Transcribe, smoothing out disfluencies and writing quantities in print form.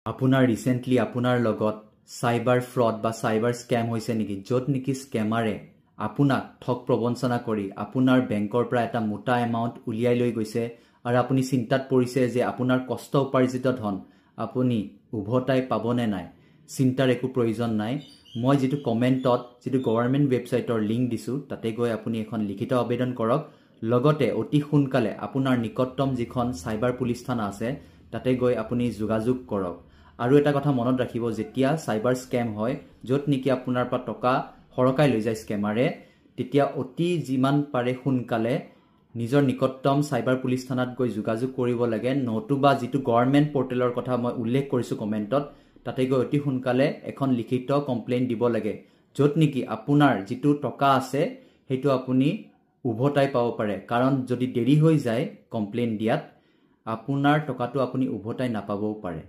আপোনাৰ ৰিসেন্টলি আপোনাৰ লগত সাইবাৰ ফ্ৰড বা সাইবাৰ স্ক্যাম হৈছে নেকি যত নেকি স্ক্যামাৰে আপোনাক ঠক প্ৰবঞ্চনা কৰি আপোনাৰ বেংকৰ পৰা এটা মোটা এমাউন্ট উলিয়াই লৈ গৈছে আৰু আপুনি চিন্তাত পৰিছে যে আপোনাৰ কষ্ট উপাৰ্জিত ধন আপুনি উভতাই পাবনে নাই চিন্তাৰ একো প্ৰয়োজন নাই মই যেটো কমেন্টত যেটো গভৰ্ণমেন্ট ওয়েবসাইটৰ লিংক দিছো তাতে গৈ আপুনি এখন লিখিত আবেদন কৰক লগতে অতি সোনকালে আপোনাৰ নিকটতম যিখন সাইবাৰ পুলিশ থানা আছে তাতে গৈ আপুনি যোগাযোগ কৰক আৰু এটা কথা মনত ৰাখিব যেতিয়া সাইবাৰ স্ক্যাম হয় যত নেকি আপোনাৰ পৰা টকা হৰকাই লৈ যায় স্ক্যামাৰে তেতিয়া অতি যিমান পাৰে সোনকালে নিজৰ নিকটতম সাইবাৰ পুলিশ থানাত গৈ যোগাযোগ কৰিব লাগে নতুবা যেটো গভৰ্ণমেন্ট পোৰ্টেলৰ কথা মই উল্লেখ কৰিছো কমেন্টত তাতে গৈ অতি সোনকালে এখন লিখিত কমপ্লেইন দিব লাগে যত নেকি আপোনাৰ যেটো টকা আছে হেতু আপুনি উভতাই পাব পাৰে কাৰণ যদি দেৰি হৈ যায় কমপ্লেইন দিয়াত আপোনাৰ টকাটো আপুনি উভতাই নাপাবও পাৰে